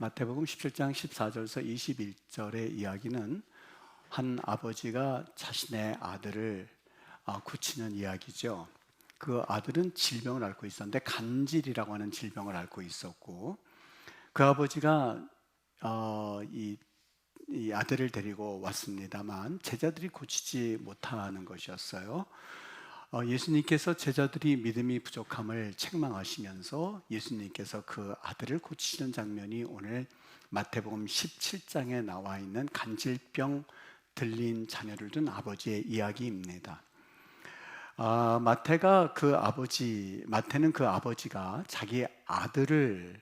마태복음 17장 14절에서 21절의 이야기는 한 아버지가 자신의 아들을 고치는 이야기죠. 그 아들은 질병을 앓고 있었는데 간질이라고 하는 질병을 앓고 있었고, 그 아버지가 이 아들을 데리고 왔습니다만 제자들이 고치지 못하는 것이었어요. 예수님께서 제자들이 믿음이 부족함을 책망하시면서 예수님께서 그 아들을 고치시는 장면이 오늘 마태복음 17장에 나와 있는 간질병 들린 자녀를 둔 아버지의 이야기입니다. 마태는 그 아버지가 자기 아들을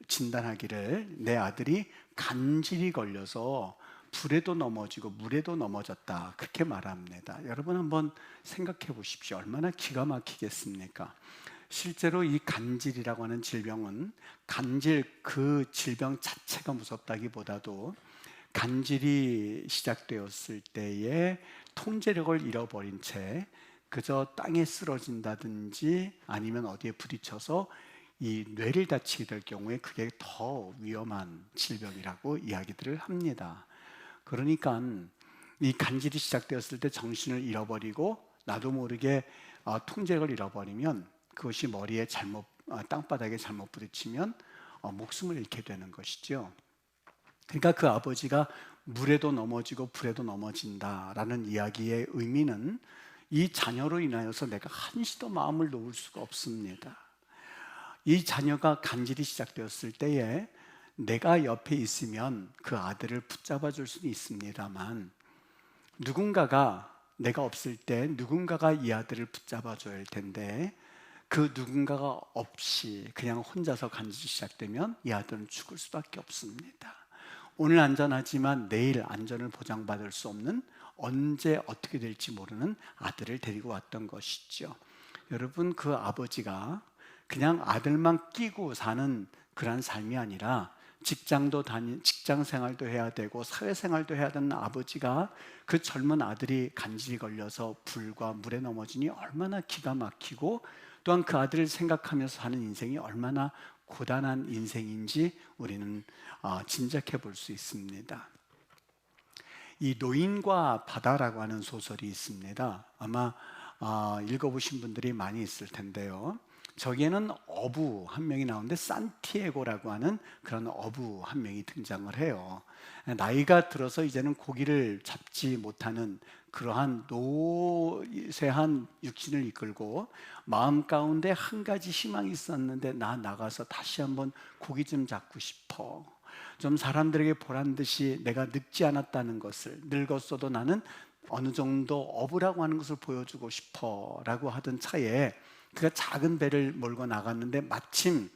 진단하기를 내 아들이 간질이 걸려서 불에도 넘어지고 물에도 넘어졌다, 그렇게 말합니다. 여러분 한번 생각해 보십시오. 얼마나 기가 막히겠습니까? 실제로 이 간질이라고 하는 질병은 그 질병 자체가 무섭다기보다도 간질이 시작되었을 때에 통제력을 잃어버린 채 그저 땅에 쓰러진다든지 아니면 어디에 부딪혀서 이 뇌를 다치게 될 경우에 그게 더 위험한 질병이라고 이야기들을 합니다. 그러니까 이 간질이 시작되었을 때 정신을 잃어버리고 나도 모르게 통제력을 잃어버리면 그것이 머리에 땅바닥에 잘못 부딪히면 목숨을 잃게 되는 것이죠. 그러니까 그 아버지가 물에도 넘어지고 불에도 넘어진다라는 이야기의 의미는 이 자녀로 인하여서 내가 한시도 마음을 놓을 수가 없습니다. 이 자녀가 간질이 시작되었을 때에 내가 옆에 있으면 그 아들을 붙잡아 줄 수는 있습니다만, 내가 없을 때 누군가가 이 아들을 붙잡아 줘야 할 텐데 그 누군가가 없이 그냥 혼자서 간질이 시작되면 이 아들은 죽을 수밖에 없습니다. 오늘 안전하지만 내일 안전을 보장받을 수 없는, 언제 어떻게 될지 모르는 아들을 데리고 왔던 것이죠. 여러분, 그 아버지가 그냥 아들만 끼고 사는 그런 삶이 아니라 직장 생활도 해야 되고 사회생활도 해야 되는 아버지가 그 젊은 아들이 간질이 걸려서 불과 물에 넘어지니 얼마나 기가 막히고, 또한 그 아들을 생각하면서 사는 인생이 얼마나 고단한 인생인지 우리는 짐작해 볼 수 있습니다. 이 노인과 바다라고 하는 소설이 있습니다. 아마 읽어보신 분들이 많이 있을 텐데요. 저기에는 어부 한 명이 나오는데 산티아고라고 하는 그런 어부 한 명이 등장을 해요. 나이가 들어서 이제는 고기를 잡지 못하는 그러한 노쇠한 육신을 이끌고 마음 가운데 한 가지 희망이 있었는데, 나 나가서 다시 한번 고기 좀 잡고 싶어. 좀 사람들에게 보란 듯이 내가 늙지 않았다는 것을, 늙었어도 나는 어느 정도 어부라고 하는 것을 보여주고 싶어 라고 하던 차에 그가 작은 배를 몰고 나갔는데 마침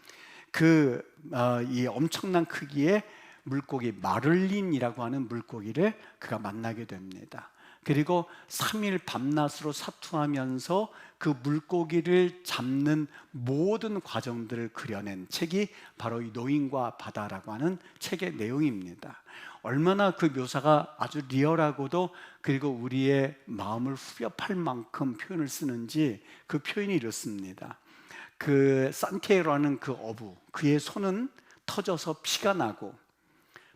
이 엄청난 크기의 물고기 마를린이라고 하는 물고기를 그가 만나게 됩니다. 그리고 3일 밤낮으로 사투하면서 그 물고기를 잡는 모든 과정들을 그려낸 책이 바로 이 노인과 바다라고 하는 책의 내용입니다. 얼마나 그 묘사가 아주 리얼하고도, 그리고 우리의 마음을 후벼팔 만큼 표현을 쓰는지 그 표현이 이렇습니다. 그 산티아고라는 그 어부, 그의 손은 터져서 피가 나고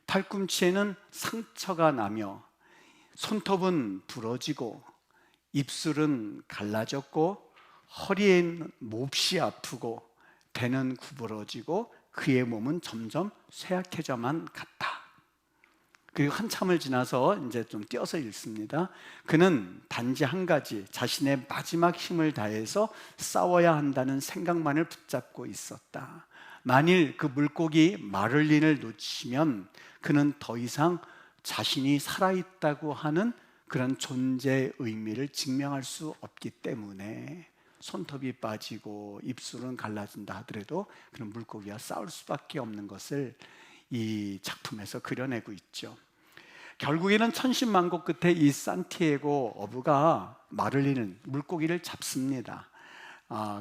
팔꿈치에는 상처가 나며 손톱은 부러지고 입술은 갈라졌고 허리엔 몹시 아프고 배는 구부러지고 그의 몸은 점점 쇠약해져만 갔다. 그리고 한참을 지나서 이제 좀 띄어서 읽습니다. 그는 단지 한 가지, 자신의 마지막 힘을 다해서 싸워야 한다는 생각만을 붙잡고 있었다. 만일 그 물고기 마를린을 놓치면 그는 더 이상 자신이 살아있다고 하는 그런 존재의 의미를 증명할 수 없기 때문에 손톱이 빠지고 입술은 갈라진다 하더라도 그런 물고기와 싸울 수밖에 없는 것을 이 작품에서 그려내고 있죠. 결국에는 천신만고 끝에 이 산티아고 어부가 마를린을, 물고기를 잡습니다.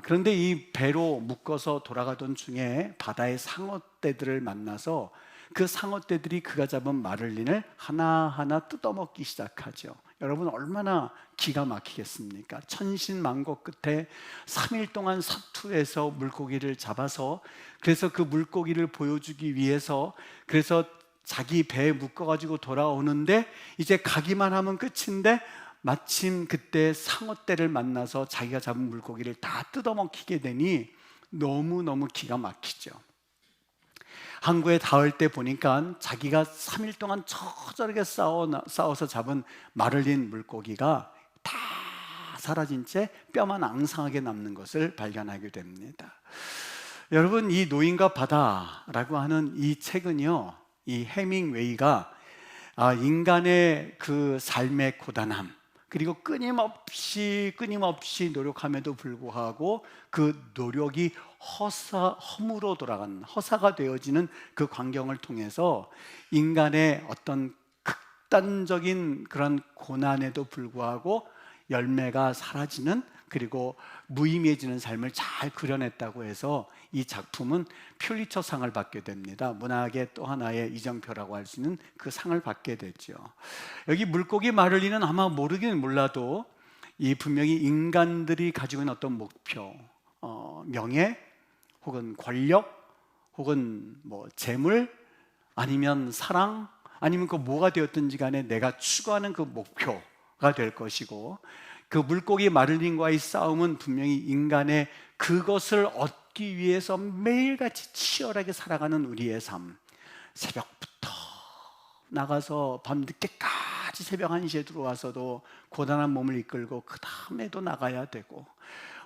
그런데 이 배로 묶어서 돌아가던 중에 바다의 상어떼들을 만나서 그 상어떼들이 그가 잡은 마를린을 하나하나 뜯어먹기 시작하죠. 여러분 얼마나 기가 막히겠습니까? 천신만고 끝에 3일 동안 사투에서 물고기를 잡아서, 그래서 그 물고기를 보여주기 위해서, 그래서 자기 배에 묶어가지고 돌아오는데 이제 가기만 하면 끝인데, 마침 그때 상어떼를 만나서 자기가 잡은 물고기를 다 뜯어먹히게 되니 너무너무 기가 막히죠. 항구에 닿을 때 보니까 자기가 3일 동안 처절하게 싸워서 잡은 마를린 물고기가 다 사라진 채 뼈만 앙상하게 남는 것을 발견하게 됩니다. 여러분, 이 노인과 바다라고 하는 이 책은요, 이 해밍웨이가 인간의 그 삶의 고단함, 그리고 끊임없이 노력함에도 불구하고 그 노력이 허무로 돌아가는, 허사가 되어지는 그 광경을 통해서 인간의 어떤 극단적인 그런 고난에도 불구하고 열매가 사라지는, 그리고 무의미해지는 삶을 잘 그려냈다고 해서 이 작품은 퓰리처상을 받게 됩니다. 문학의 또 하나의 이정표라고 할 수 있는 그 상을 받게 되죠. 여기 물고기 마를리는 아마 모르긴 몰라도 이 분명히 인간들이 가지고 있는 어떤 목표, 명예 혹은 권력 혹은 뭐 재물 아니면 사랑 아니면 그 뭐가 되었든지 간에 내가 추구하는 그 목표가 될 것이고, 그 물고기 마를린과의 싸움은 분명히 인간의 그것을 얻기 위해서 매일같이 치열하게 살아가는 우리의 삶, 새벽부터 나가서 밤늦게까지 새벽 1시에 들어와서도 고단한 몸을 이끌고 그 다음에도 나가야 되고,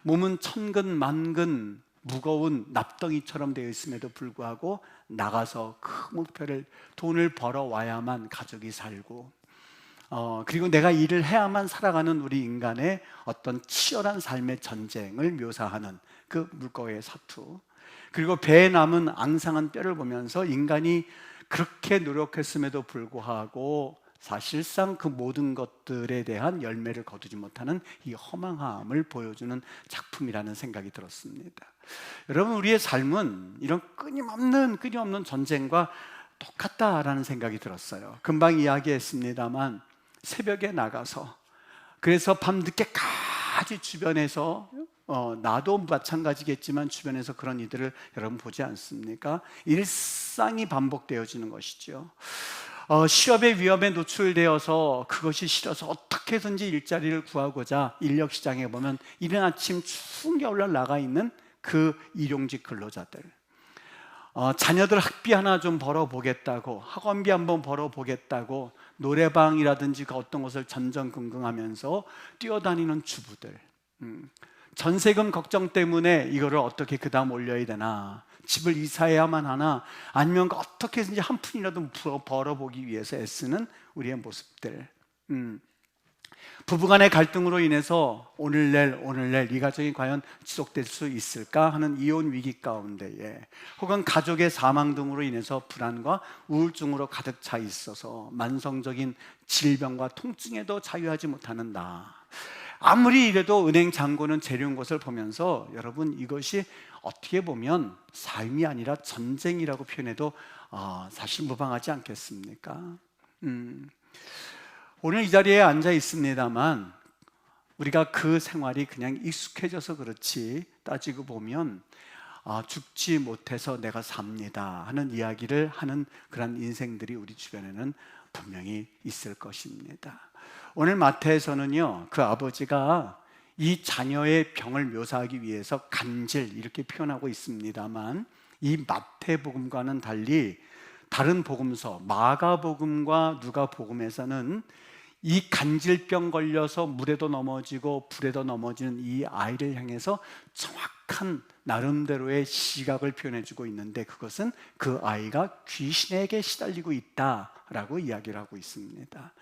몸은 천근만근 무거운 납덩이처럼 되어 있음에도 불구하고 나가서 그 목표를, 돈을 벌어와야만 가족이 살고, 그리고 내가 일을 해야만 살아가는 우리 인간의 어떤 치열한 삶의 전쟁을 묘사하는 그 물고기의 사투, 그리고 배에 남은 앙상한 뼈를 보면서 인간이 그렇게 노력했음에도 불구하고 사실상 그 모든 것들에 대한 열매를 거두지 못하는 이 허망함을 보여주는 작품이라는 생각이 들었습니다. 여러분, 우리의 삶은 이런 끊임없는 전쟁과 똑같다라는 생각이 들었어요. 금방 이야기했습니다만 새벽에 나가서, 그래서 밤늦게까지 주변에서 나도 마찬가지겠지만 주변에서 그런 이들을 여러분 보지 않습니까? 일상이 반복되어지는 것이죠. 취업의 위험에 노출되어서 그것이 싫어서 어떻게든지 일자리를 구하고자 인력시장에 보면 이른 아침 추운 겨울날 나가 있는 그 일용직 근로자들, 자녀들 학비 하나 좀 벌어보겠다고, 학원비 한번 벌어보겠다고 노래방이라든지 그 어떤 것을 전전긍긍하면서 뛰어다니는 주부들, 전세금 걱정 때문에 이거를 어떻게 그 다음 올려야 되나, 집을 이사해야만 하나, 아니면 어떻게 해서든지 한 푼이라도 벌어보기 위해서 애쓰는 우리의 모습들, 부부간의 갈등으로 인해서 오늘 내일 이 가정이 과연 지속될 수 있을까 하는 이혼 위기 가운데에, 혹은 가족의 사망 등으로 인해서 불안과 우울증으로 가득 차 있어서 만성적인 질병과 통증에도 자유하지 못하는 나, 아무리 이래도 은행 잔고는 재료인 것을 보면서 여러분, 이것이 어떻게 보면 삶이 아니라 전쟁이라고 표현해도 사실 무방하지 않겠습니까? 오늘 이 자리에 앉아 있습니다만 우리가 그 생활이 그냥 익숙해져서 그렇지, 따지고 보면 죽지 못해서 내가 삽니다 하는 이야기를 하는 그런 인생들이 우리 주변에는 분명히 있을 것입니다. 오늘 마태에서는요, 그 아버지가 이 자녀의 병을 묘사하기 위해서 간질 이렇게 표현하고 있습니다만, 이 마태복음과는 달리 다른 복음서 마가복음과 누가복음에서는 이 간질병 걸려서 물에도 넘어지고 불에도 넘어지는 이 아이를 향해서 정확한 나름대로의 시각을 표현해주고 있는데, 그것은 그 아이가 귀신에게 시달리고 있다라고 이야기를 하고 있습니다.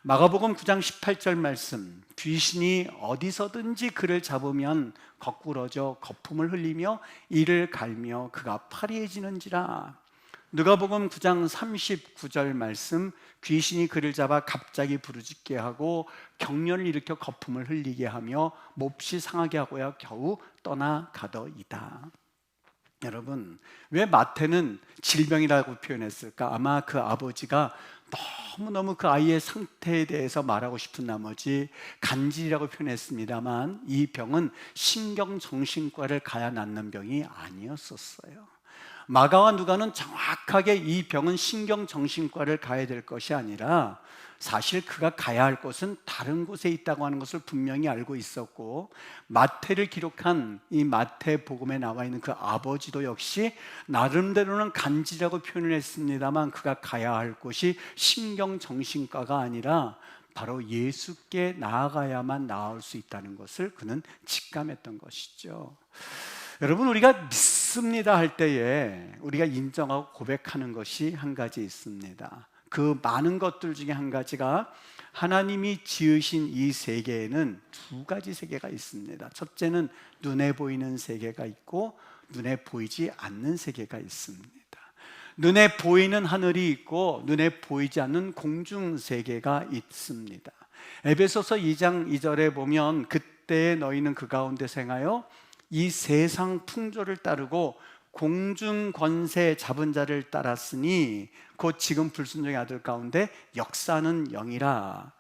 마가복음 9장 18절 말씀, 귀신이 어디서든지 그를 잡으면 거꾸러져 거품을 흘리며 이를 갈며 그가 파리해지는지라. 누가복음 9장 39절 말씀, 귀신이 그를 잡아 갑자기 부르짖게 하고 경련을 일으켜 거품을 흘리게 하며 몹시 상하게 하고야 겨우 떠나가더이다. 여러분, 왜 마태는 질병이라고 표현했을까? 아마 그 아버지가 너무너무 그 아이의 상태에 대해서 말하고 싶은 나머지 간질이라고 표현했습니다만, 이 병은 신경정신과를 가야 낫는 병이 아니었었어요. 마가와 누가는 정확하게 이 병은 신경정신과를 가야 될 것이 아니라 사실 그가 가야 할 곳은 다른 곳에 있다고 하는 것을 분명히 알고 있었고, 마태를 기록한 이 마태복음에 나와 있는 그 아버지도 역시 나름대로는 간지라고 표현을 했습니다만, 그가 가야 할 곳이 신경정신과가 아니라 바로 예수께 나아가야만 나을 수 있다는 것을 그는 직감했던 것이죠. 여러분, 우리가 믿습니다 할 때에 우리가 인정하고 고백하는 것이 한 가지 있습니다. 그 많은 것들 중에 한 가지가, 하나님이 지으신 이 세계에는 두 가지 세계가 있습니다. 첫째는 눈에 보이는 세계가 있고 눈에 보이지 않는 세계가 있습니다. 눈에 보이는 하늘이 있고 눈에 보이지 않는 공중 세계가 있습니다. 에베소서 2장 2절에 보면, 그때 너희는 그 가운데서 행하여 이 세상 풍조를 따르고 공중 권세 잡은 자를 따랐으니 곧 지금 불순종의 아들 가운데 역사하는 영이라.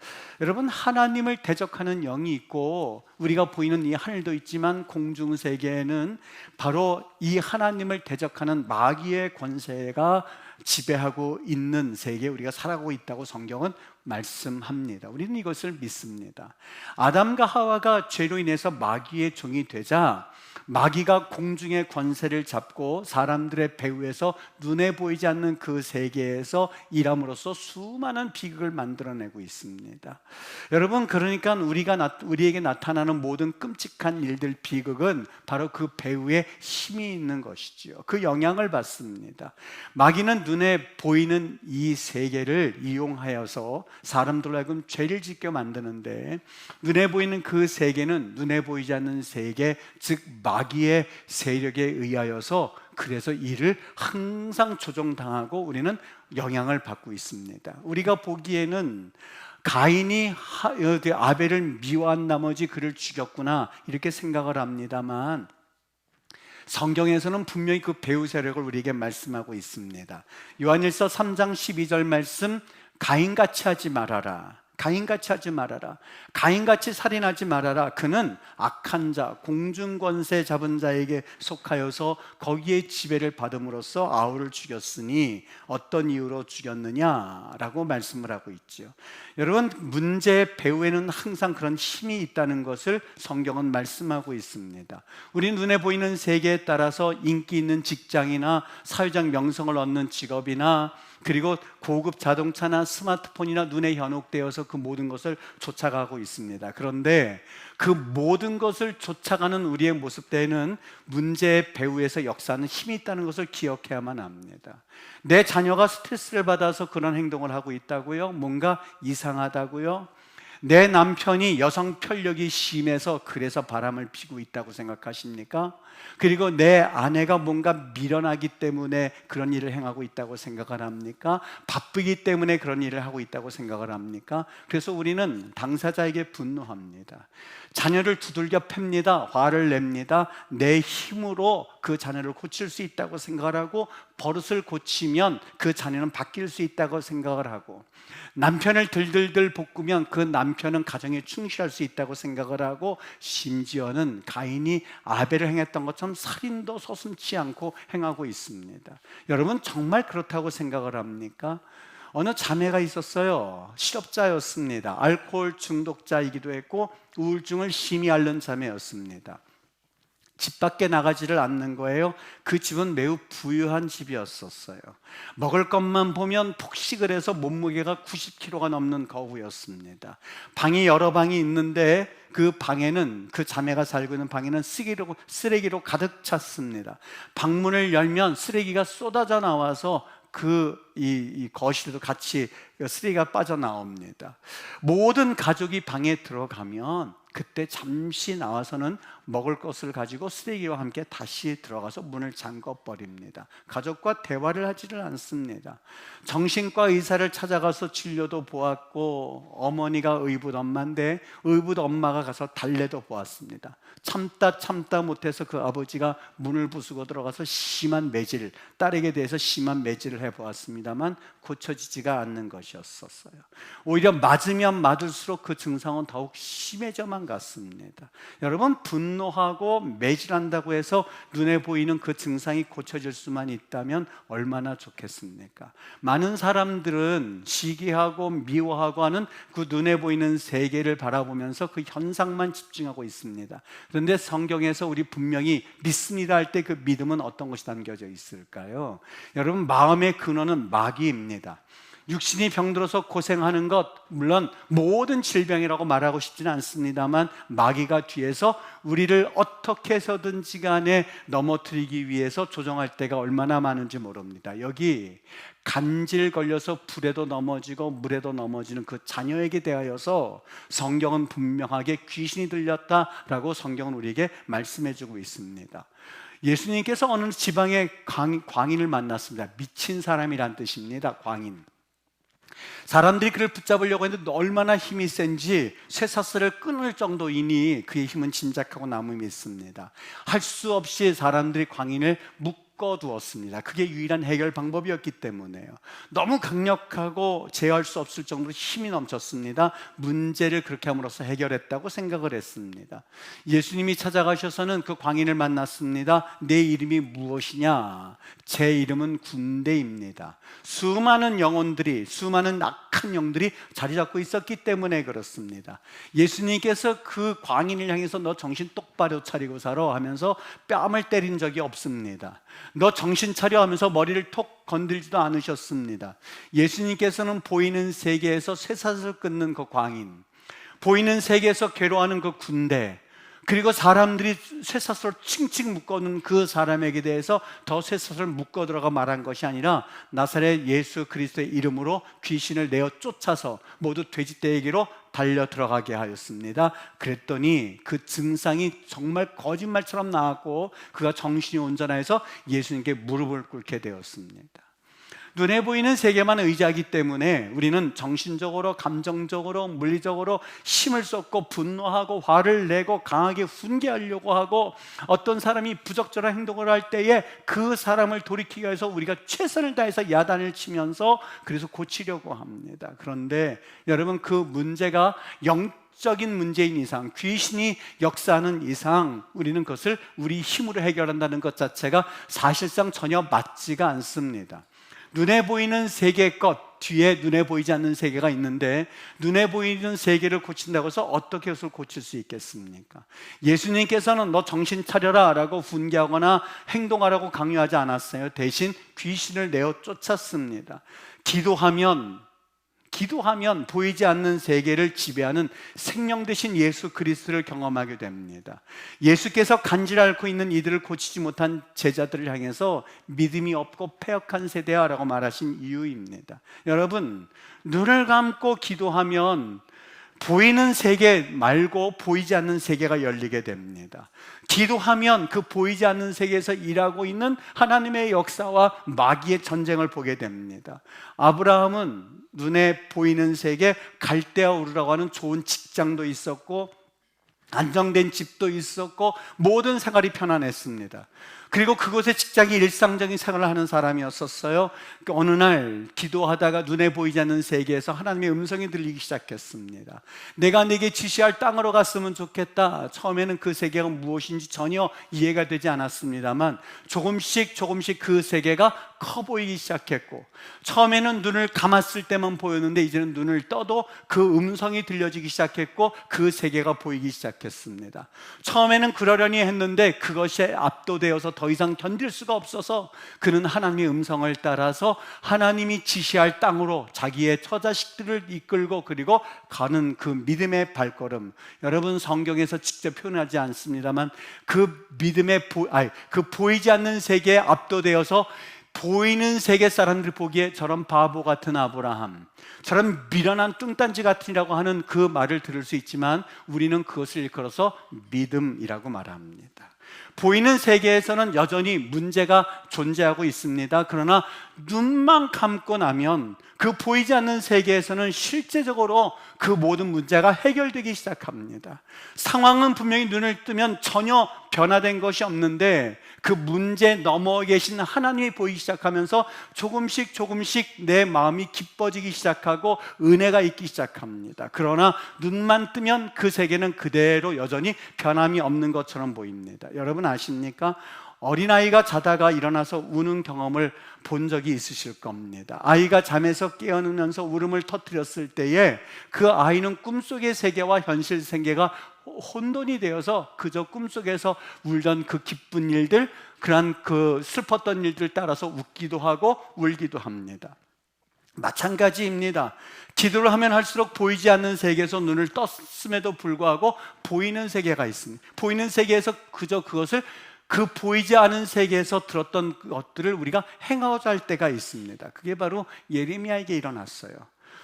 여러분, 하나님을 대적하는 영이 있고 우리가 보이는 이 하늘도 있지만, 공중 세계에는 바로 이 하나님을 대적하는 마귀의 권세가 지배하고 있는 세계에 우리가 살아가고 있다고 성경은 말씀합니다. 우리는 이것을 믿습니다. 아담과 하와가 죄로 인해서 마귀의 종이 되자 마귀가 공중의 권세를 잡고 사람들의 배후에서 눈에 보이지 않는 그 세계에서 일함으로써 수많은 비극을 만들어내고 있습니다. 여러분, 그러니까 우리에게 나타나는 모든 끔찍한 일들, 비극은 바로 그 배후에 힘이 있는 것이지요. 그 영향을 받습니다. 마귀는 눈에 보이는 이 세계를 이용하여서 사람들로 하여금 죄를 짓게 만드는데, 눈에 보이는 그 세계는 눈에 보이지 않는 세계, 즉 마귀의 세력에 의하여서, 그래서 이를 항상 조종당하고 우리는 영향을 받고 있습니다. 우리가 보기에는 가인이 아벨을 미워한 나머지 그를 죽였구나, 이렇게 생각을 합니다만, 성경에서는 분명히 그 배후 세력을 우리에게 말씀하고 있습니다. 요한일서 3장 12절 말씀, 가인같이 하지 말아라. 가인같이 하지 말아라. 가인같이 살인하지 말아라. 그는 악한 자, 공중권세 잡은 자에게 속하여서 거기에 지배를 받음으로써 아우를 죽였으니 어떤 이유로 죽였느냐라고 말씀을 하고 있죠. 여러분, 문제의 배후에는 항상 그런 힘이 있다는 것을 성경은 말씀하고 있습니다. 우리 눈에 보이는 세계에 따라서 인기 있는 직장이나 사회적 명성을 얻는 직업이나, 그리고 고급 자동차나 스마트폰이나 눈에 현혹되어서 그 모든 것을 쫓아가고 있습니다. 그런데 그 모든 것을 쫓아가는 우리의 모습대에는 문제의 배후에서 역사하는 힘이 있다는 것을 기억해야만 합니다. 내 자녀가 스트레스를 받아서 그런 행동을 하고 있다고요? 뭔가 이상하다고요? 내 남편이 여성 편력이 심해서 그래서 바람을 피고 있다고 생각하십니까? 그리고 내 아내가 뭔가 미련하기 때문에 그런 일을 행하고 있다고 생각을 합니까? 바쁘기 때문에 그런 일을 하고 있다고 생각을 합니까? 그래서 우리는 당사자에게 분노합니다. 자녀를 두들겨 팹니다. 화를 냅니다. 내 힘으로 그 자녀를 고칠 수 있다고 생각을 하고, 버릇을 고치면 그 자녀는 바뀔 수 있다고 생각을 하고, 남편을 들들들 볶으면 그 남편은 가정에 충실할 수 있다고 생각을 하고, 심지어는 가인이 아벨을 행했던 것처럼 살인도 서슴지 않고 행하고 있습니다. 여러분, 정말 그렇다고 생각을 합니까? 어느 자매가 있었어요. 실업자였습니다. 알코올 중독자이기도 했고 우울증을 심히 앓는 자매였습니다. 집 밖에 나가지를 않는 거예요. 그 집은 매우 부유한 집이었었어요. 먹을 것만 보면 폭식을 해서 몸무게가 90kg가 넘는 거구였습니다. 방이 여러 방이 있는데 그 방에는, 그 자매가 살고 있는 방에는 쓰레기로 가득 찼습니다. 방문을 열면 쓰레기가 쏟아져 나와서 이 거실에도 같이 쓰레기가 빠져나옵니다. 모든 가족이 방에 들어가면 그때 잠시 나와서는 먹을 것을 가지고 쓰레기와 함께 다시 들어가서 문을 잠궈버립니다. 가족과 대화를 하지를 않습니다. 정신과 의사를 찾아가서 진료도 보았고, 어머니가 의붓 엄마인데 의붓 엄마가 가서 달래도 보았습니다. 참다 못해서 그 아버지가 문을 부수고 들어가서 심한 매질, 딸에게 대해서 심한 매질을 해보았습니다. 않았습니다만 고쳐지지가 않는 것이었었어요. 오히려 맞으면 맞을수록 그 증상은 더욱 심해져만 갔습니다. 여러분, 분노하고 매질한다고 해서 눈에 보이는 그 증상이 고쳐질 수만 있다면 얼마나 좋겠습니까? 많은 사람들은 시기하고 미워하고 하는 그 눈에 보이는 세계를 바라보면서 그 현상만 집중하고 있습니다. 그런데 성경에서 우리 분명히 믿습니다 할 때 그 믿음은 어떤 것이 담겨져 있을까요? 여러분, 마음의 근원은 마귀입니다. 육신이 병들어서 고생하는 것, 물론 모든 질병이라고 말하고 싶지는 않습니다만 마귀가 뒤에서 우리를 어떻게 해서든지 간에 넘어뜨리기 위해서 조정할 때가 얼마나 많은지 모릅니다. 여기 간질 걸려서 불에도 넘어지고 물에도 넘어지는 그 자녀에게 대하여서 성경은 분명하게 귀신이 들렸다라고 성경은 우리에게 말씀해주고 있습니다. 예수님께서 어느 지방의 광인을 만났습니다. 미친 사람이란 뜻입니다. 광인. 사람들이 그를 붙잡으려고 했는데 얼마나 힘이 센지 쇠사슬을 끊을 정도이니 그의 힘은 짐작하고 남음이 있습니다. 할 수 없이 사람들이 광인을 묶어두었습니다. 그게 유일한 해결 방법이었기 때문에요. 너무 강력하고 제어할 수 없을 정도로 힘이 넘쳤습니다. 문제를 그렇게 함으로써 해결했다고 생각을 했습니다. 예수님이 찾아가셔서는 그 광인을 만났습니다. 내 이름이 무엇이냐? 제 이름은 군대입니다. 수많은 영혼들이, 수많은 악한 영들이 자리 잡고 있었기 때문에 그렇습니다. 예수님께서 그 광인을 향해서 너 정신 똑바로 차리고 살아 하면서 뺨을 때린 적이 없습니다. 너 정신 차려 하면서 머리를 톡 건들지도 않으셨습니다. 예수님께서는 보이는 세계에서 쇠사슬을 끊는 그 광인, 보이는 세계에서 괴로워하는 그 군대, 그리고 사람들이 쇠사슬을 칭칭 묶어놓은 그 사람에게 대해서 더 쇠사슬을 묶어 들어가 말한 것이 아니라 나사렛 예수 그리스도의 이름으로 귀신을 내어 쫓아서 모두 돼지떼에게로 달려 들어가게 하였습니다. 그랬더니 그 증상이 정말 거짓말처럼 나왔고 그가 정신이 온전해서 예수님께 무릎을 꿇게 되었습니다. 눈에 보이는 세계만 의지하기 때문에 우리는 정신적으로, 감정적으로, 물리적으로 힘을 쏟고 분노하고 화를 내고 강하게 훈계하려고 하고 어떤 사람이 부적절한 행동을 할 때에 그 사람을 돌이키기 위해서 우리가 최선을 다해서 야단을 치면서 그래서 고치려고 합니다. 그런데 여러분, 그 문제가 적인 문제인 이상, 귀신이 역사하는 이상 우리는 그것을 우리 힘으로 해결한다는 것 자체가 사실상 전혀 맞지가 않습니다. 눈에 보이는 세계 것 뒤에 눈에 보이지 않는 세계가 있는데 눈에 보이는 세계를 고친다고 해서 어떻게 그것을 고칠 수 있겠습니까? 예수님께서는 너 정신 차려라 라고 훈계하거나 행동하라고 강요하지 않았어요. 대신 귀신을 내어 쫓았습니다. 기도하면 보이지 않는 세계를 지배하는 생명 되신 예수 그리스도를 경험하게 됩니다. 예수께서 간질 앓고 있는 이들을 고치지 못한 제자들을 향해서 믿음이 없고 패역한 세대야라고 말하신 이유입니다. 여러분, 눈을 감고 기도하면 보이는 세계 말고 보이지 않는 세계가 열리게 됩니다. 기도하면 그 보이지 않는 세계에서 일하고 있는 하나님의 역사와 마귀의 전쟁을 보게 됩니다. 아브라함은 눈에 보이는 세계 갈대아 우르라고 하는 좋은 직장도 있었고 안정된 집도 있었고 모든 생활이 편안했습니다. 그리고 그곳의 직장이 일상적인 생활을 하는 사람이었었어요. 어느 날 기도하다가 눈에 보이지 않는 세계에서 하나님의 음성이 들리기 시작했습니다. 내가 네게 지시할 땅으로 갔으면 좋겠다. 처음에는 그 세계가 무엇인지 전혀 이해가 되지 않았습니다만 조금씩 그 세계가 커 보이기 시작했고 처음에는 눈을 감았을 때만 보였는데 이제는 눈을 떠도 그 음성이 들려지기 시작했고 그 세계가 보이기 시작했습니다. 처음에는 그러려니 했는데 그것이 압도되어서 더 이상 견딜 수가 없어서 그는 하나님의 음성을 따라서 하나님이 지시할 땅으로 자기의 처자식들을 이끌고 그리고 가는 그 믿음의 발걸음, 여러분 성경에서 직접 표현하지 않습니다만 그 믿음의 그 보이지 않는 세계에 압도되어서 보이는 세계 사람들이 보기에 저런 바보 같은 아브라함, 저런 미련한 뚱딴지 같으라고 하는 그 말을 들을 수 있지만 우리는 그것을 일컬어서 믿음이라고 말합니다. 보이는 세계에서는 여전히 문제가 존재하고 있습니다. 그러나 눈만 감고 나면 그 보이지 않는 세계에서는 실제적으로 그 모든 문제가 해결되기 시작합니다. 상황은 분명히 눈을 뜨면 전혀 변화된 것이 없는데 그 문제 너머에 계신 하나님이 보이기 시작하면서 조금씩 내 마음이 기뻐지기 시작하고 은혜가 있기 시작합니다. 그러나 눈만 뜨면 그 세계는 그대로 여전히 변함이 없는 것처럼 보입니다. 여러분 아십니까? 어린아이가 자다가 일어나서 우는 경험을 본 적이 있으실 겁니다. 아이가 잠에서 깨어나면서 울음을 터뜨렸을 때에 그 아이는 꿈속의 세계와 현실 세계가 혼돈이 되어서 그저 꿈속에서 울던 그 기쁜 일들, 그러한 그 슬펐던 일들 따라서 웃기도 하고 울기도 합니다. 마찬가지입니다. 기도를 하면 할수록 보이지 않는 세계에서 눈을 떴음에도 불구하고 보이는 세계가 있습니다. 보이는 세계에서 그저 그것을 그 보이지 않은 세계에서 들었던 것들을 우리가 행하고자 할 때가 있습니다. 그게 바로 예레미야에게 일어났어요.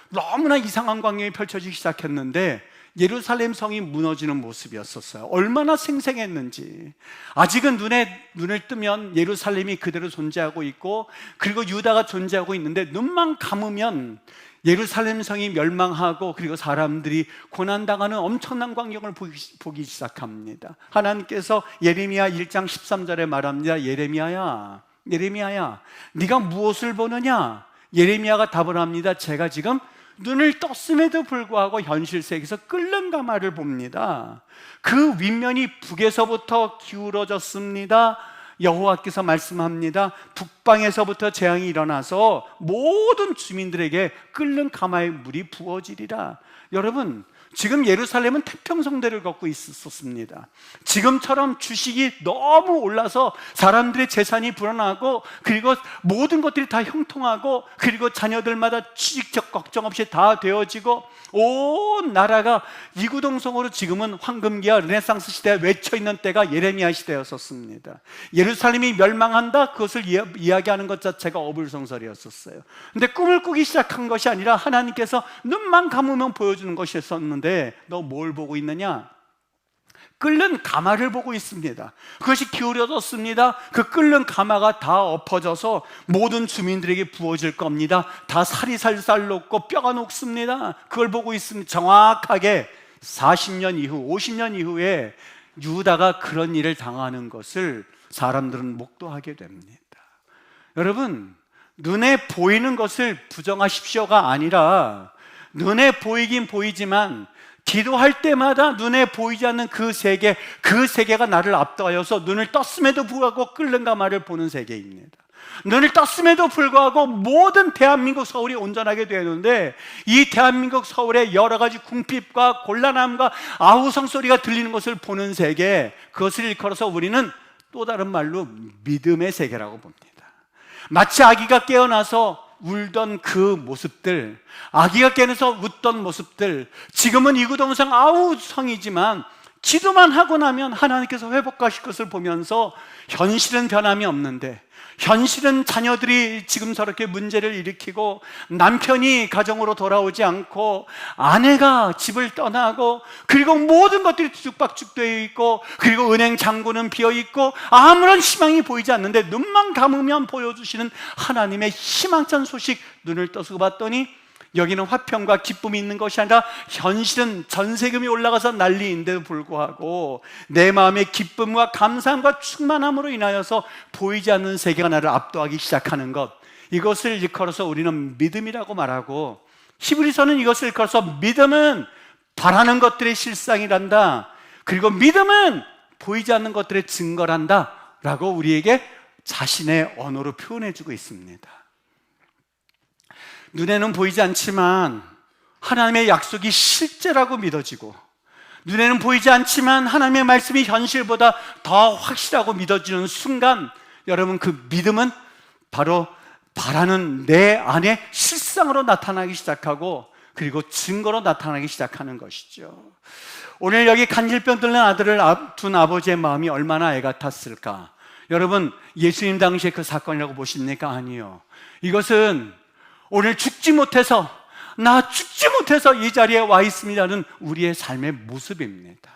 너무나 이상한 광경이 펼쳐지기 시작했는데 예루살렘 성이 무너지는 모습이었었어요. 얼마나 생생했는지. 아직은 눈을 뜨면 예루살렘이 그대로 존재하고 있고, 그리고 유다가 존재하고 있는데 눈만 감으면 예루살렘 성이 멸망하고 그리고 사람들이 고난당하는 엄청난 광경을 보기 시작합니다. 하나님께서 예레미야 1장 13절에 말합니다. 예레미야야, 네가 무엇을 보느냐? 예레미야가 답을 합니다. 제가 지금 눈을 떴음에도 불구하고 현실 세계에서 끓는 가마를 봅니다. 그 윗면이 북에서부터 기울어졌습니다. 여호와께서 말씀합니다. 북방에서부터 재앙이 일어나서 모든 주민들에게 끓는 가마의 물이 부어지리라. 여러분, 지금 예루살렘은 태평성대를 걷고 있었습니다. 지금처럼 주식이 너무 올라서 사람들의 재산이 불어나고, 그리고 모든 것들이 다 형통하고, 그리고 자녀들마다 취직적 걱정 없이 다 되어지고, 온 나라가 이구동성으로 지금은 황금기와 르네상스 시대에 외쳐있는 때가 예레미야 시대였었습니다. 예루살렘이 멸망한다, 그것을 이야기하는 것 자체가 어불성설이었었어요. 근데 꿈을 꾸기 시작한 것이 아니라 하나님께서 눈만 감으면 보여주는 것이었었는데, 너 뭘 보고 있느냐? 끓는 가마를 보고 있습니다. 그것이 기울어졌습니다. 그 끓는 가마가 다 엎어져서 모든 주민들에게 부어질 겁니다. 다 살이 살살 녹고 뼈가 녹습니다. 그걸 보고 있습니다. 정확하게 40년 이후, 50년 이후에 유다가 그런 일을 당하는 것을 사람들은 목도하게 됩니다. 여러분, 눈에 보이는 것을 부정하십시오가 아니라, 눈에 보이긴 보이지만 기도할 때마다 눈에 보이지 않는 그 세계가 나를 압도하여서 눈을 떴음에도 불구하고 끓는 가마를 보는 세계입니다. 눈을 떴음에도 불구하고 모든 대한민국 서울이 온전하게 되었는데, 이 대한민국 서울의 여러 가지 궁핍과 곤란함과 아우성 소리가 들리는 것을 보는 세계, 그것을 일컬어서 우리는 또 다른 말로 믿음의 세계라고 봅니다. 마치 아기가 깨어나서 울던 그 모습들, 아기가 깨어나서 웃던 모습들, 지금은 이구동성 아우성이지만 기도만 하고 나면 하나님께서 회복하실 것을 보면서 현실은 변함이 없는데, 현실은 자녀들이 지금 저렇게 문제를 일으키고, 남편이 가정으로 돌아오지 않고, 아내가 집을 떠나고, 그리고 모든 것들이 뒤죽박죽 되어 있고, 그리고 은행 창구는 비어 있고, 아무런 희망이 보이지 않는데 눈만 감으면 보여주시는 하나님의 희망찬 소식, 눈을 떠서 봤더니 여기는 화평과 기쁨이 있는 것이 아니라 현실은 전세금이 올라가서 난리인데도 불구하고 내 마음의 기쁨과 감사함과 충만함으로 인하여서 보이지 않는 세계가 나를 압도하기 시작하는 것, 이것을 일컬어서 우리는 믿음이라고 말하고, 히브리서는 이것을 일컬어서 믿음은 바라는 것들의 실상이란다, 그리고 믿음은 보이지 않는 것들의 증거란다 라고 우리에게 자신의 언어로 표현해주고 있습니다. 눈에는 보이지 않지만 하나님의 약속이 실제라고 믿어지고, 눈에는 보이지 않지만 하나님의 말씀이 현실보다 더 확실하고 믿어지는 순간, 여러분, 그 믿음은 바로 바라는 내 안에 실상으로 나타나기 시작하고, 그리고 증거로 나타나기 시작하는 것이죠. 오늘 여기 간질병 들린 아들을 둔 아버지의 마음이 얼마나 애 같았을까? 여러분, 예수님 당시에 그 사건이라고 보십니까? 아니요. 이것은 오늘 죽지 못해서 이 자리에 와 있습니다는 우리의 삶의 모습입니다.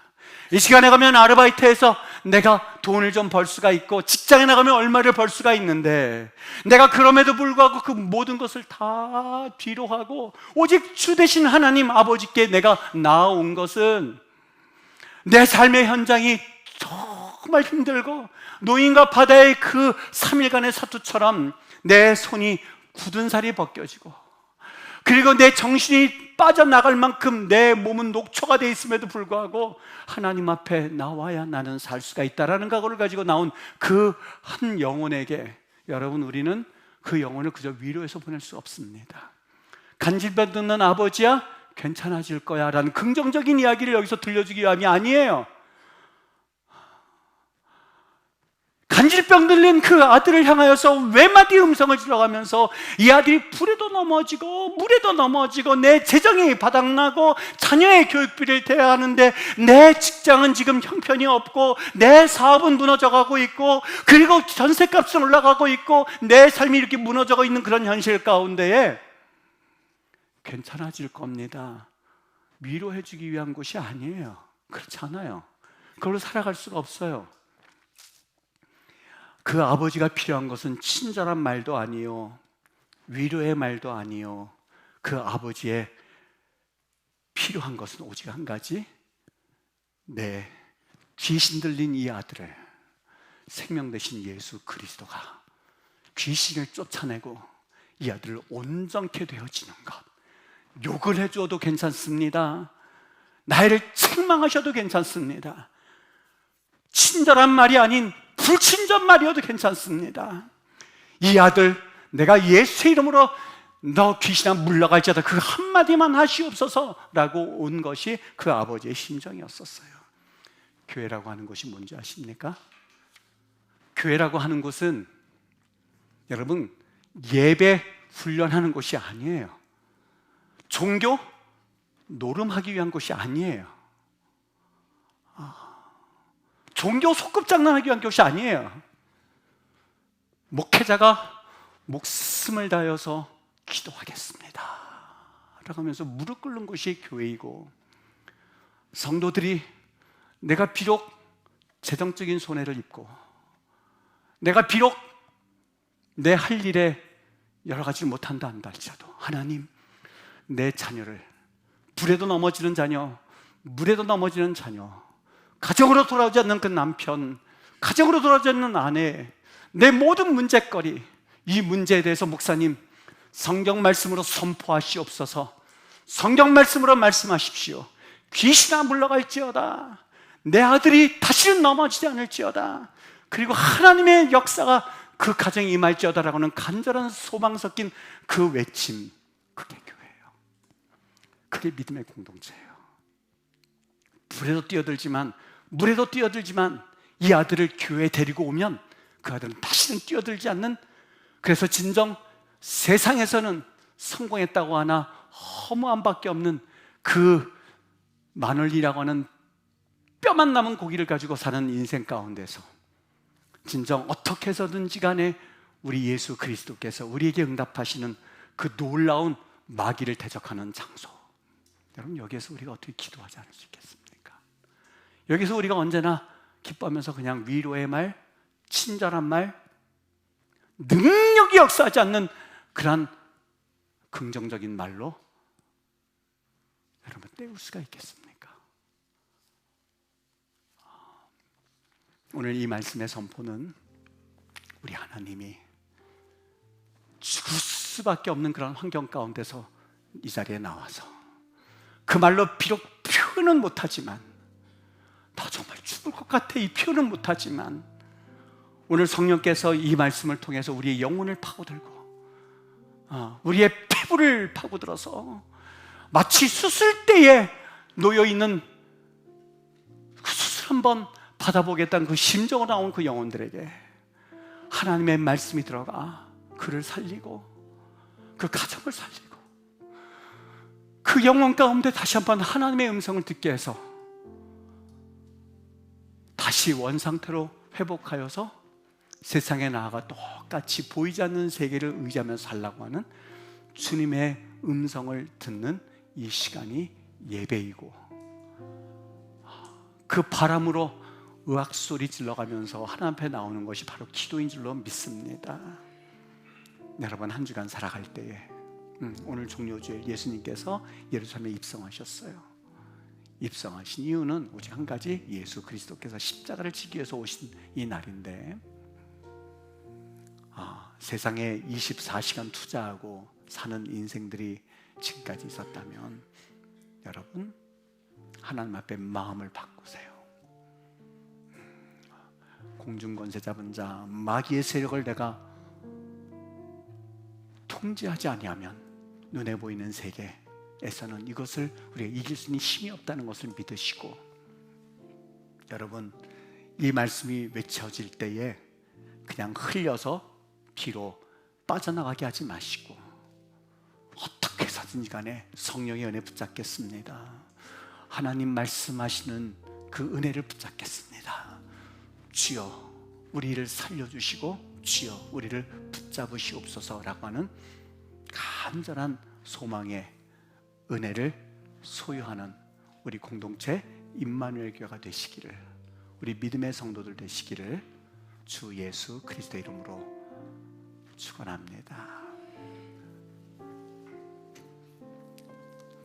이 시간에 가면 아르바이트해서 내가 돈을 좀 벌 수가 있고, 직장에 나가면 얼마를 벌 수가 있는데, 내가 그럼에도 불구하고 그 모든 것을 다 뒤로 하고 오직 주 되신 하나님 아버지께 내가 나아온 것은, 내 삶의 현장이 정말 힘들고 노인과 바다의 그 3일간의 사투처럼 내 손이 굳은 살이 벗겨지고, 그리고 내 정신이 빠져나갈 만큼 내 몸은 녹초가 되어 있음에도 불구하고 하나님 앞에 나와야 나는 살 수가 있다라는 각오를 가지고 나온 그 한 영혼에게, 여러분, 우리는 그 영혼을 그저 위로해서 보낼 수 없습니다. 간질병 듣는 아버지야 괜찮아질 거야 라는 긍정적인 이야기를 여기서 들려주기 위함이 아니에요. 간질병 들린 그 아들을 향하여서 외마디 음성을 들어가면서 이 아들이 불에도 넘어지고 물에도 넘어지고 내 재정이 바닥나고 자녀의 교육비를 대야 하는데 내 직장은 지금 형편이 없고 내 사업은 무너져가고 있고 그리고 전셋값은 올라가고 있고 내 삶이 이렇게 무너져 있는 그런 현실 가운데에 괜찮아질 겁니다, 위로해 주기 위한 것이 아니에요. 그렇지 않아요. 그걸로 살아갈 수가 없어요. 그 아버지가 필요한 것은 친절한 말도 아니요, 위로의 말도 아니요. 그 아버지의 필요한 것은 오직 한 가지, 내 귀신 들린 이 아들을 생명 되신 예수 그리스도가 귀신을 쫓아내고 이 아들을 온전케 되어지는 것. 욕을 해줘도 괜찮습니다. 나이를 책망하셔도 괜찮습니다. 친절한 말이 아닌 불친절 말이어도 괜찮습니다. 이 아들, 내가 예수의 이름으로 너 귀신아 물러갈지어다, 그 한마디만 하시옵소서 라고 온 것이 그 아버지의 심정이었었어요. 교회라고 하는 것이 뭔지 아십니까? 교회라고 하는 곳은, 여러분, 예배 훈련하는 곳이 아니에요. 종교 노름하기 위한 곳이 아니에요. 종교 소꿉장난하기 위한 것이 아니에요. 목회자가 목숨을 다해서 기도하겠습니다 라고 하면서 무릎 꿇는 것이 교회이고, 성도들이 내가 비록 재정적인 손해를 입고 내가 비록 내 할 일에 여러 가지 못한다 한다 할지라도, 하나님, 내 자녀를, 불에도 넘어지는 자녀, 물에도 넘어지는 자녀, 가정으로 돌아오지 않는 그 남편, 가정으로 돌아오지 않는 아내, 내 모든 문제거리, 이 문제에 대해서 목사님 성경 말씀으로 선포하시옵소서. 성경 말씀으로 말씀하십시오. 귀신아 물러갈지어다, 내 아들이 다시는 넘어지지 않을지어다, 그리고 하나님의 역사가 그 가정에 임할지어다라고는 간절한 소망 섞인 그 외침, 그게 교회예요. 그게 믿음의 공동체예요. 불에도 뛰어들지만 물에도 뛰어들지만 이 아들을 교회에 데리고 오면 그 아들은 다시는 뛰어들지 않는, 그래서 진정 세상에서는 성공했다고 하나 허무함밖에 없는 그 마늘이라고 하는 뼈만 남은 고기를 가지고 사는 인생 가운데서 진정 어떻게 해서든지 간에 우리 예수 그리스도께서 우리에게 응답하시는 그 놀라운 마귀를 대적하는 장소. 여러분, 여기에서 우리가 어떻게 기도하지 않을 수 있겠습니까? 여기서 우리가 언제나 기뻐하면서 그냥 위로의 말, 친절한 말, 능력이 역사하지 않는 그러한 긍정적인 말로 여러분 때울 수가 있겠습니까? 오늘 이 말씀의 선포는 우리 하나님이 죽을 수밖에 없는 그런 환경 가운데서 이 자리에 나와서 그 말로 비록 표현은 못하지만, 나 정말 죽을 것 같아 이 표현은 못하지만, 오늘 성령께서 이 말씀을 통해서 우리의 영혼을 파고들고 우리의 피부를 파고들어서 마치 수술대에 놓여있는 그 수술 한번 받아보겠다는 그 심정으로 나온 그 영혼들에게 하나님의 말씀이 들어가 그를 살리고 그 가정을 살리고 그 영혼 가운데 다시 한번 하나님의 음성을 듣게 해서 다시 원상태로 회복하여서 세상에 나아가 똑같이 보이지 않는 세계를 의지하며 살라고 하는 주님의 음성을 듣는 이 시간이 예배이고, 그 바람으로 의악 소리 질러가면서 하나님 앞에 나오는 것이 바로 기도인 줄로 믿습니다. 여러분, 한 주간 살아갈 때에 오늘 종료주일 예수님께서 예루살렘에 입성하셨어요. 입성하신 이유는 오직 한 가지, 예수 그리스도께서 십자가를 지기 위해서 오신 이 날인데, 세상에 24시간 투자하고 사는 인생들이 지금까지 있었다면 여러분, 하나님 앞에 마음을 바꾸세요. 공중권세 잡은 자, 마귀의 세력을 내가 통제하지 아니하면 눈에 보이는 세계에서는 이것을 우리가 이길 수 있는 힘이 없다는 것을 믿으시고, 여러분, 이 말씀이 외쳐질 때에 그냥 흘려서 비로 빠져나가게 하지 마시고 어떻게 해서든지 간에 성령의 은혜 붙잡겠습니다. 하나님 말씀하시는 그 은혜를 붙잡겠습니다. 주여 우리를 살려주시고 주여 우리를 붙잡으시옵소서라고 하는 간절한 소망의 은혜를 소유하는 우리 공동체 임마누엘 교회가 되시기를, 우리 믿음의 성도들 되시기를 주 예수 그리스도 이름으로 축원합니다.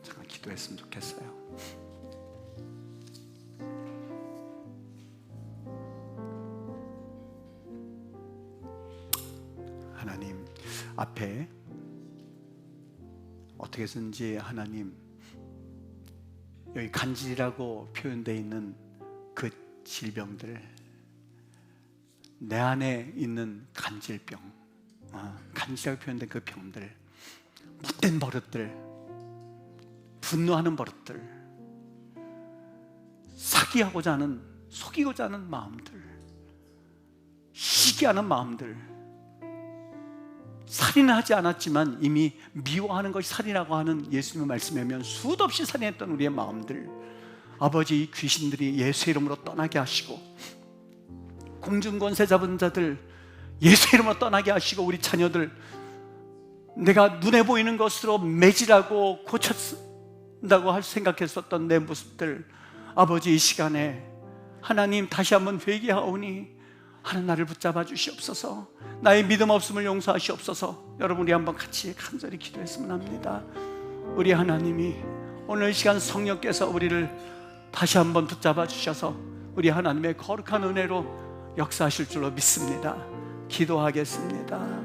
잠깐 기도했으면 좋겠어요. 하나님 앞에 어떻게 해서든지 하나님, 여기 간질이라고 표현되어 있는 그 질병들, 내 안에 있는 간질병, 간질이라고 표현된 그 병들, 못된 버릇들, 분노하는 버릇들, 사기하고자 하는, 속이고자 하는 마음들, 시기하는 마음들, 살인하지 않았지만 이미 미워하는 것이 살인이라고 하는 예수님의 말씀에 의하면 수도 없이 살인했던 우리의 마음들, 아버지, 이 귀신들이 예수의 이름으로 떠나게 하시고, 공중권세 잡은 자들 예수의 이름으로 떠나게 하시고, 우리 자녀들 내가 눈에 보이는 것으로 매질하고 고쳤다고 생각했었던 내 모습들, 아버지, 이 시간에 하나님 다시 한번 회개하오니 하나님 나를 붙잡아 주시옵소서. 나의 믿음 없음을 용서하시옵소서. 여러분, 우리 한번 같이 간절히 기도했으면 합니다. 우리 하나님이 오늘 시간 성령께서 우리를 다시 한번 붙잡아 주셔서 우리 하나님의 거룩한 은혜로 역사하실 줄로 믿습니다. 기도하겠습니다.